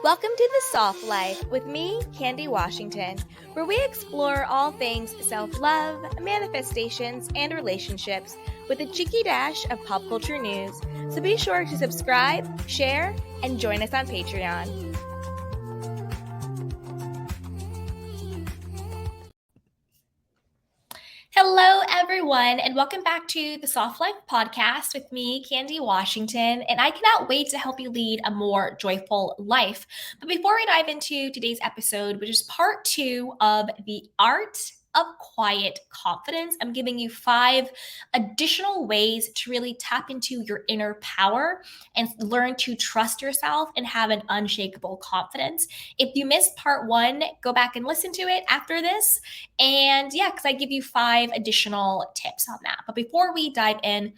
Welcome to The Soft Life with me, Candy Washington, where we explore all things self-love, manifestations, and relationships with a cheeky dash of pop culture news. So be sure to subscribe, share, and join us on Patreon. Hello, everyone, and welcome back to the Soft Life podcast with me, Candy Washington, and I cannot wait to help you lead a more joyful life. But before we dive into today's episode, which is part 2 of the Art of Quiet Confidence, I'm giving you 5 additional ways to really tap into your inner power and learn to trust yourself and have an unshakable confidence. If you missed part 1, go back and listen to it after this. And yeah, because I give you 5 additional tips on that. But before we dive in,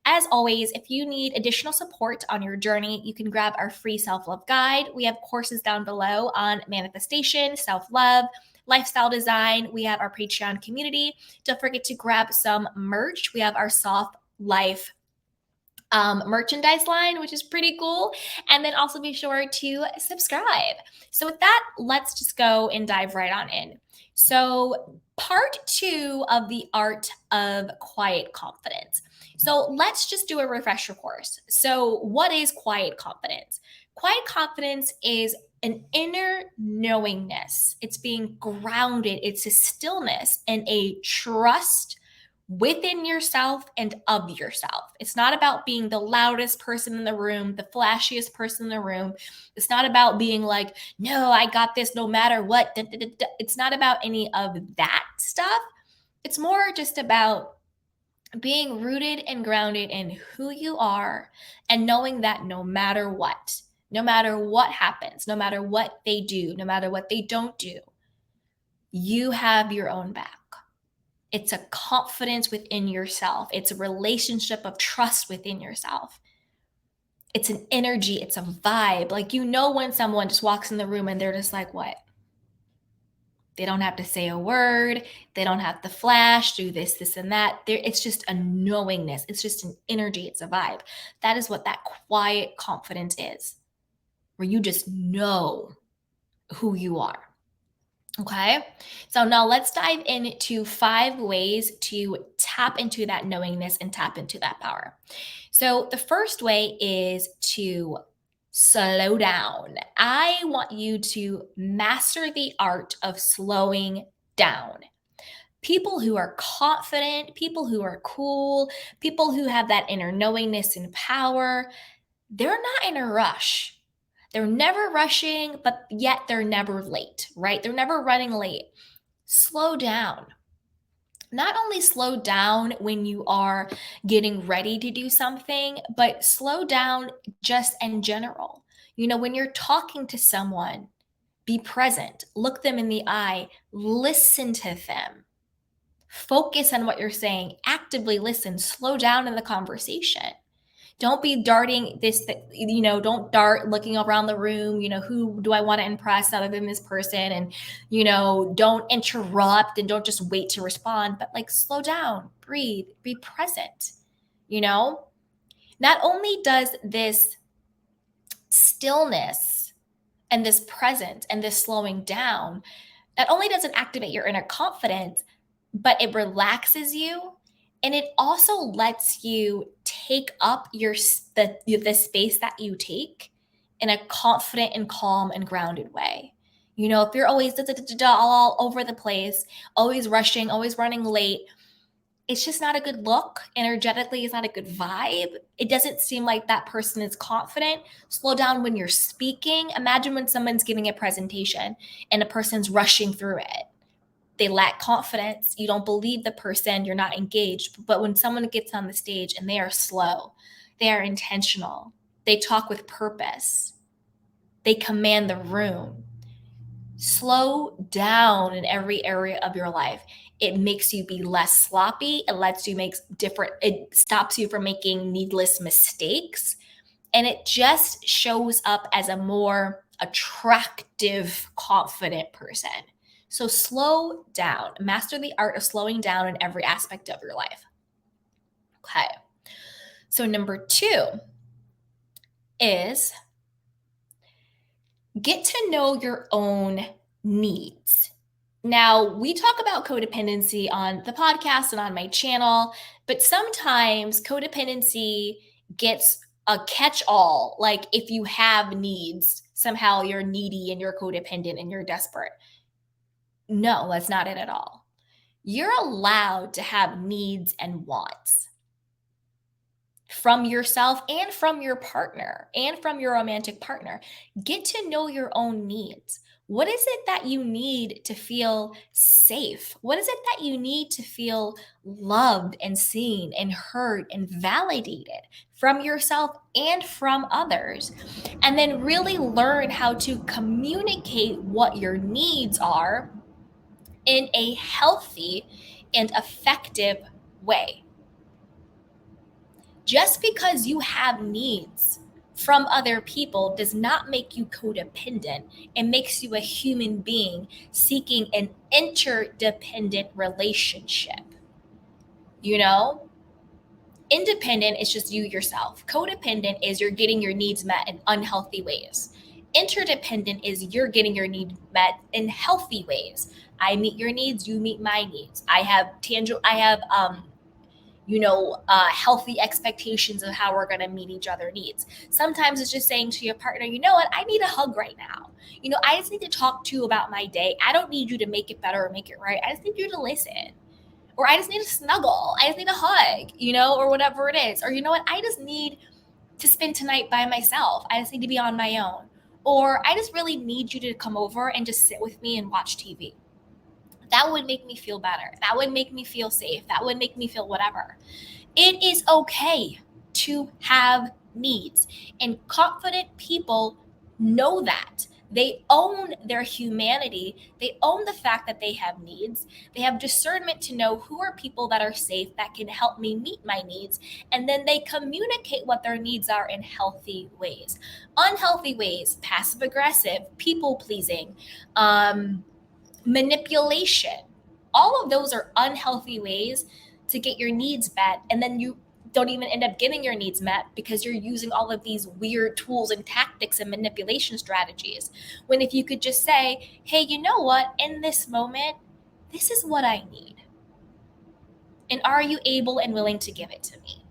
as always, if you need additional support on your journey, you can grab our free self-love guide. We have courses down below on manifestation, self-love, lifestyle design. We have our Patreon community. Don't forget to grab some merch. We have our Soft Life merchandise line, which is pretty cool. And then also be sure to subscribe. So with that, let's just go and dive right on in. So part 2 of the Art of Quiet Confidence. So let's just do a refresher course. So what is quiet confidence? Quiet confidence is an inner knowingness. It's being grounded. It's a stillness and a trust within yourself and of yourself. It's not about being the loudest person in the room, the flashiest person in the room. It's not about being like, no, I got this no matter what. It's not about any of that stuff. It's more just about being rooted and grounded in who you are and knowing that no matter what happens, no matter what they do, no matter what they don't do, you have your own back. It's a confidence within yourself. It's a relationship of trust within yourself. It's an energy. It's a vibe. Like, you know, when someone just walks in the room and they're just like, what? They don't have to say a word. They don't have to flash, do this, and that. It's just a knowingness. It's just an energy. It's a vibe. That is what that quiet confidence is, where you just know who you are. Okay, so now let's dive into 5 ways to tap into that knowingness and tap into that power. So the first way is to slow down. I want you to master the art of slowing down. People who are confident, people who are cool, people who have that inner knowingness and power, they're not in a rush. They're never rushing, but yet they're never late, right? They're never running late. Slow down. Not only slow down when you are getting ready to do something, but slow down just in general. You know, when you're talking to someone, be present, look them in the eye, listen to them, focus on what you're saying, actively listen, slow down in the conversation. Don't be darting don't dart looking around the room, who do I want to impress other than this person? And, don't interrupt and don't just wait to respond, but like slow down, breathe, be present, Not only does this stillness and this presence and this slowing down, not only does it activate your inner confidence, but it relaxes you. And it also lets you take up the space that you take in a confident and calm and grounded way. If you're always all over the place, always rushing, always running late, it's just not a good look. Energetically, it's not a good vibe. It doesn't seem like that person is confident. Slow down when you're speaking. Imagine when someone's giving a presentation and a person's rushing through it. They lack confidence. You don't believe the person. You're not engaged. But when someone gets on the stage and they are slow, they are intentional, they talk with purpose, they command the room. Slow down in every area of your life. It makes you be less sloppy. It stops you from making needless mistakes. And it just shows up as a more attractive, confident person. So slow down. Master the art of slowing down in every aspect of your life. Okay. So number 2 is Get to know your own needs. Now, we talk about codependency on the podcast and on my channel, but sometimes codependency gets a catch all. Like if you have needs, somehow you're needy and you're codependent and you're desperate. No, that's not it at all. You're allowed to have needs and wants from yourself and from your partner and from your romantic partner. Get to know your own needs. What is it that you need to feel safe? What is it that you need to feel loved and seen and heard and validated from yourself and from others? And then really learn how to communicate what your needs are in a healthy and effective way. Just because you have needs from other people does not make you codependent. It makes you a human being seeking an interdependent relationship. You know, independent is just you yourself. Codependent is you're getting your needs met in unhealthy ways. Interdependent is you're getting your needs met in healthy ways. I meet your needs, you meet my needs. I have healthy expectations of how we're going to meet each other's needs. Sometimes it's just saying to your partner, you know what, I need a hug right now. I just need to talk to you about my day. I don't need you to make it better or make it right. I just need you to listen. Or I just need a snuggle. I just need a hug, or whatever it is. Or you know what, I just need to spend tonight by myself. I just need to be on my own. Or I just really need you to come over and just sit with me and watch TV. That would make me feel better. That would make me feel safe. That would make me feel whatever. It is okay to have needs, and confident people know that. They own their humanity. They own the fact that they have needs. They have discernment to know who are people that are safe that can help me meet my needs. And then they communicate what their needs are in healthy ways. Unhealthy ways, passive aggressive, people pleasing, manipulation. All of those are unhealthy ways to get your needs met. And then you don't even end up getting your needs met because you're using all of these weird tools and tactics and manipulation strategies. When if you could just say, hey, you know what? In this moment, this is what I need. And are you able and willing to give it to me?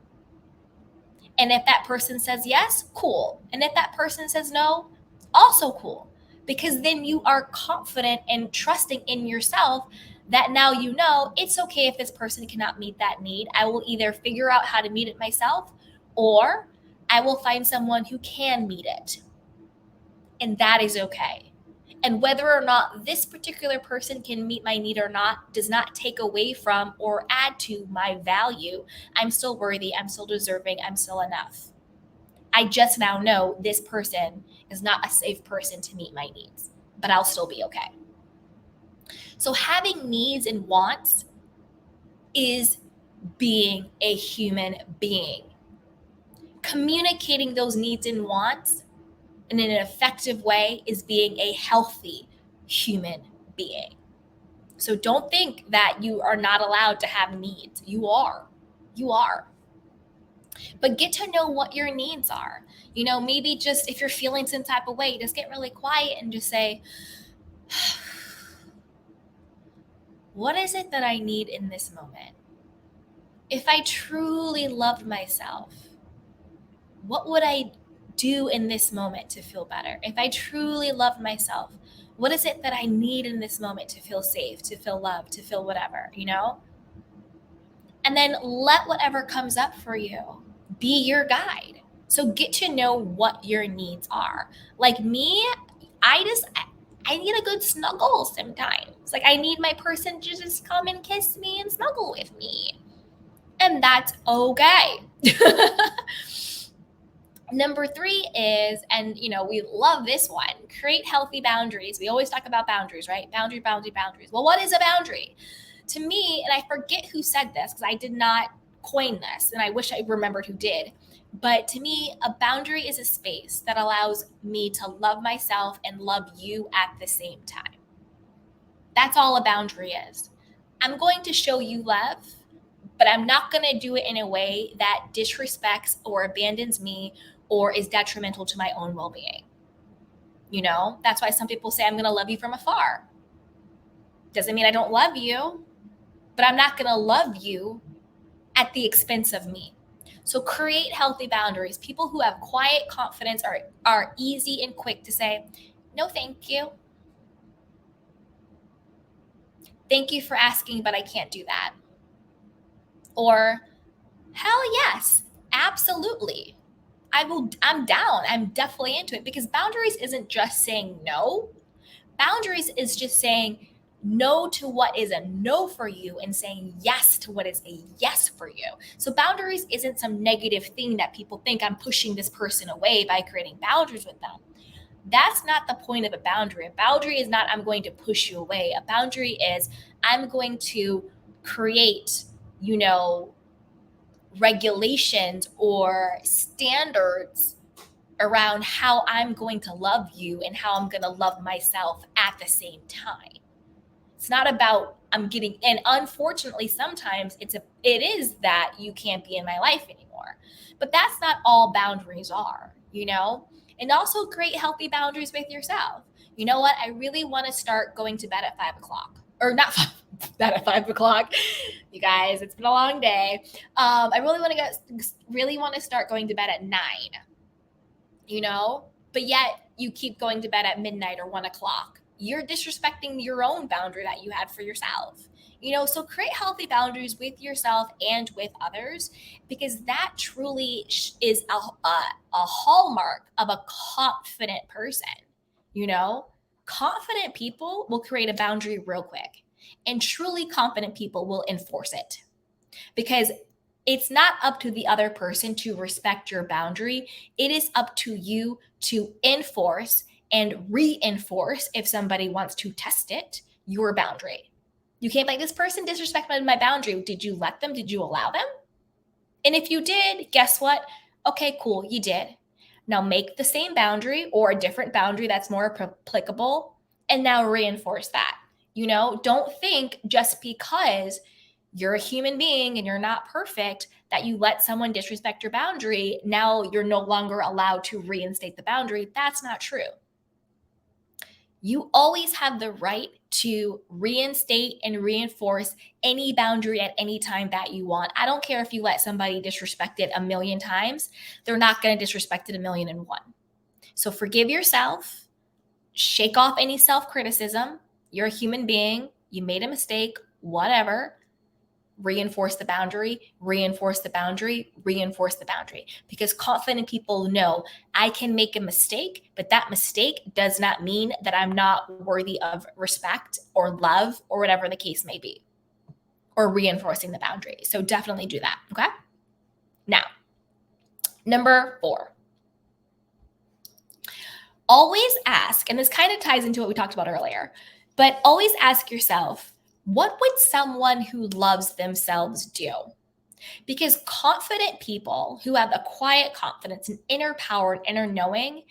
And if that person says yes, cool. And if that person says no, also cool. Because then you are confident and trusting in yourself that now you know it's okay if this person cannot meet that need. I will either figure out how to meet it myself, or I will find someone who can meet it. And that is okay. And whether or not this particular person can meet my need or not does not take away from or add to my value. I'm still worthy. I'm still deserving. I'm still enough. I just now know this person is not a safe person to meet my needs, but I'll still be okay. So having needs and wants is being a human being. Communicating those needs and wants in an effective way is being a healthy human being. So don't think that you are not allowed to have needs. You are. You are. But get to know what your needs are. Maybe just if you're feeling some type of way, just get really quiet and just say, what is it that I need in this moment? If I truly loved myself, what would I do in this moment to feel better? If I truly loved myself, what is it that I need in this moment to feel safe, to feel loved, to feel whatever, And then let whatever comes up for you be your guide. So get to know what your needs are. Like me, I need a good snuggle sometimes. Like I need my person to just come and kiss me and snuggle with me. And that's okay. Number 3 is, and we love this one, create healthy boundaries. We always talk about boundaries, right? Boundaries. Well, what is a boundary? To me, and I forget who said this because I did not coin this, and I wish I remembered who did. But to me, a boundary is a space that allows me to love myself and love you at the same time. That's all a boundary is. I'm going to show you love, but I'm not going to do it in a way that disrespects or abandons me or is detrimental to my own well-being. That's why some people say, I'm going to love you from afar. Doesn't mean I don't love you, but I'm not going to love you at the expense of me. So create healthy boundaries. People who have quiet confidence are easy and quick to say, no, thank you. Thank you for asking, but I can't do that. Or, hell yes, absolutely. I'm down. I'm definitely into it, because boundaries isn't just saying no. Boundaries is just saying no to what is a no for you and saying yes to what is a yes for you. So boundaries isn't some negative thing that people think I'm pushing this person away by creating boundaries with them. That's not the point of a boundary. A boundary is not I'm going to push you away. A boundary is I'm going to create, regulations or standards around how I'm going to love you and how I'm going to love myself at the same time. It's not about I'm getting, and unfortunately sometimes it is that you can't be in my life anymore. But that's not all boundaries are, And also create healthy boundaries with yourself. You know what? I really want to start going to bed at 5 o'clock. Or not that at 5 o'clock. You guys, it's been a long day. I really want to start going to bed at 9, but yet you keep going to bed at midnight or 1 o'clock. You're disrespecting your own boundary that you had for yourself. So create healthy boundaries with yourself and with others, because that truly is a hallmark of a confident person. Confident people will create a boundary real quick, and truly confident people will enforce it, because it's not up to the other person to respect your boundary. It is up to you to enforce and reinforce, if somebody wants to test it, your boundary. You can't be like, this person disrespected my boundary. Did you let them? Did you allow them? And if you did, guess what? Okay, cool, you did. Now make the same boundary or a different boundary that's more applicable, and now reinforce that. Don't think just because you're a human being and you're not perfect that you let someone disrespect your boundary, now you're no longer allowed to reinstate the boundary. That's not true. You always have the right to reinstate and reinforce any boundary at any time that you want. I don't care if you let somebody disrespect it 1,000,000 times, they're not going to disrespect it 1,000,001. So forgive yourself, shake off any self-criticism. You're a human being, you made a mistake, whatever. Reinforce the boundary, reinforce the boundary, reinforce the boundary. Because confident people know I can make a mistake, but that mistake does not mean that I'm not worthy of respect or love or whatever the case may be, or reinforcing the boundary. So definitely do that. Okay. Now, number 4, always ask, and this kind of ties into what we talked about earlier, but always ask yourself, what would someone who loves themselves do? Because confident people who have a quiet confidence, an inner power, an inner knowing,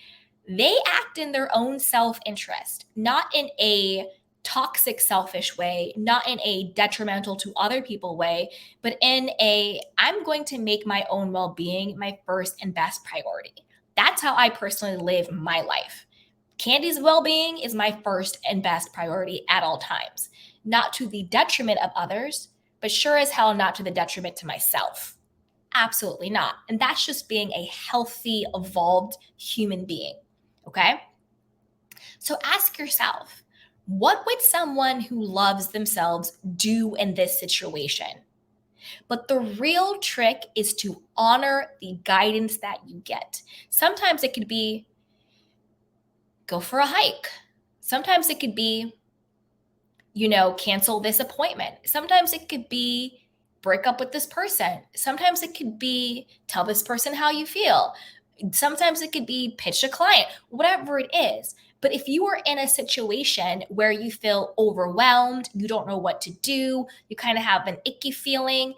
they act in their own self-interest, not in a toxic, selfish way, not in a detrimental to other people way, but in a, I'm going to make my own well-being my first and best priority. That's how I personally live my life. Candy's well-being is my first and best priority at all times, not to the detriment of others, but sure as hell not to the detriment to myself. Absolutely not. And that's just being a healthy, evolved human being. Okay? So ask yourself, what would someone who loves themselves do in this situation? But the real trick is to honor the guidance that you get. Sometimes it could be go for a hike. Sometimes it could be, cancel this appointment. Sometimes it could be break up with this person. Sometimes it could be tell this person how you feel. Sometimes it could be pitch a client, whatever it is. But if you are in a situation where you feel overwhelmed, you don't know what to do, you kind of have an icky feeling,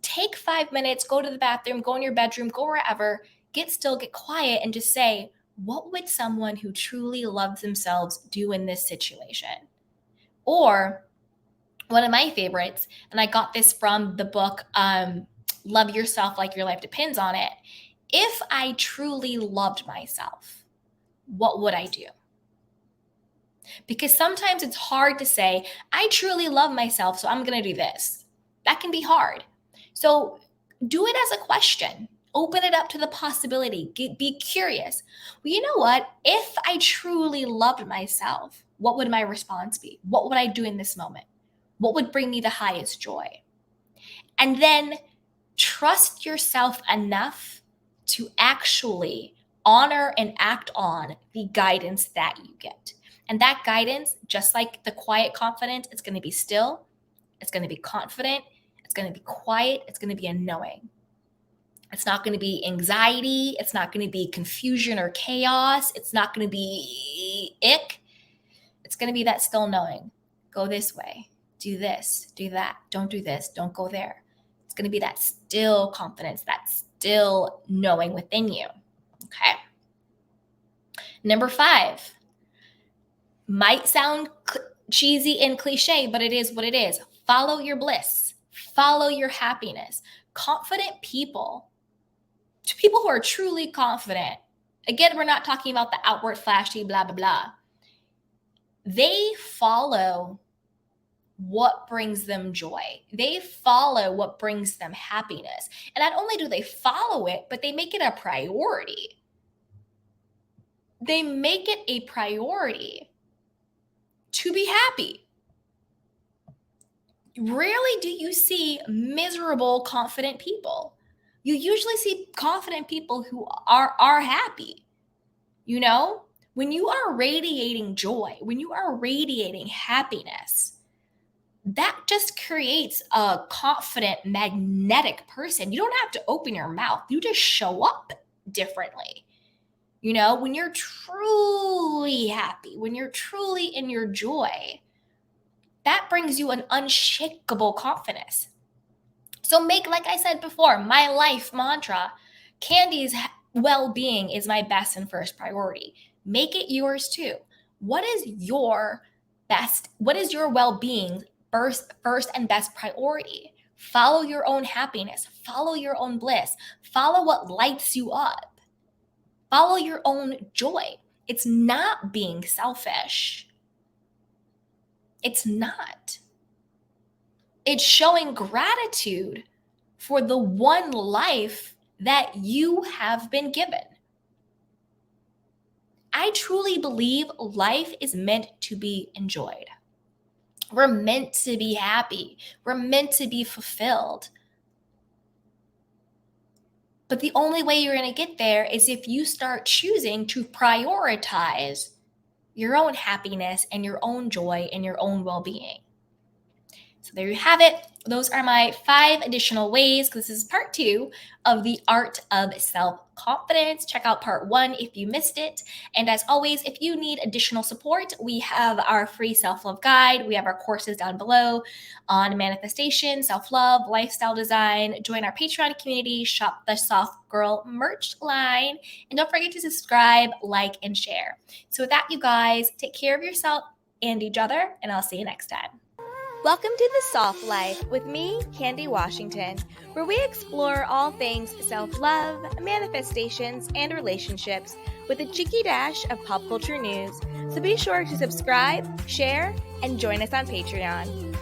take 5 minutes, go to the bathroom, go in your bedroom, go wherever, get still, get quiet, and just say, what would someone who truly loves themselves do in this situation? Or one of my favorites, and I got this from the book, Love Yourself Like Your Life Depends on It. If I truly loved myself, what would I do? Because sometimes it's hard to say, I truly love myself, so I'm going to do this. That can be hard. So do it as a question. Open it up to the possibility. Be curious. Well, you know what? If I truly loved myself, what would my response be? What would I do in this moment? What would bring me the highest joy? And then trust yourself enough to actually honor and act on the guidance that you get. And that guidance, just like the quiet confidence, it's going to be still, it's going to be confident, it's going to be quiet, it's going to be a knowing. It's not going to be anxiety, it's not going to be confusion or chaos, it's not going to be ick. It's going to be that still knowing. Go this way, do this, do that, don't do this, don't go there. It's going to be that still confidence, that still knowing within you. Okay. Number 5, might sound cheesy and cliche, but it is what it is. Follow your bliss, follow your happiness. Confident people, to people who are truly confident, again, we're not talking about the outward flashy, blah, blah, blah. They follow what brings them joy. They follow what brings them happiness. And not only do they follow it, but they make it a priority. They make it a priority to be happy. Rarely do you see miserable, confident people. You usually see confident people who are happy. You know, when you are radiating joy, when you are radiating happiness, that just creates a confident, magnetic person. You don't have to open your mouth. You just show up differently. You know, when you're truly happy, when you're truly in your joy, that brings you an unshakable confidence. So make, like I said before, my life mantra, Candy's well-being is my best and first priority. Make it yours too. What is your well-being first and best priority? Follow your own happiness, follow your own bliss, follow what lights you up, follow your own joy. It's not being selfish. It's not. It's showing gratitude for the one life that you have been given. I truly believe life is meant to be enjoyed. We're meant to be happy. We're meant to be fulfilled. But the only way you're going to get there is if you start choosing to prioritize your own happiness and your own joy and your own well-being. So there you have it. Those are my 5 additional ways. This is part 2 of the Art of Self-Confidence. Check out part 1 if you missed it. And as always, if you need additional support, we have our free self-love guide. We have our courses down below on manifestation, self-love, lifestyle design. Join our Patreon community, shop the Soft Girl merch line, and don't forget to subscribe, like, and share. So with that, you guys, take care of yourself and each other, and I'll see you next time. Welcome to The Soft Life with me, Candy Washington, where we explore all things self-love, manifestations, and relationships with a cheeky dash of pop culture news. So be sure to subscribe, share, and join us on Patreon.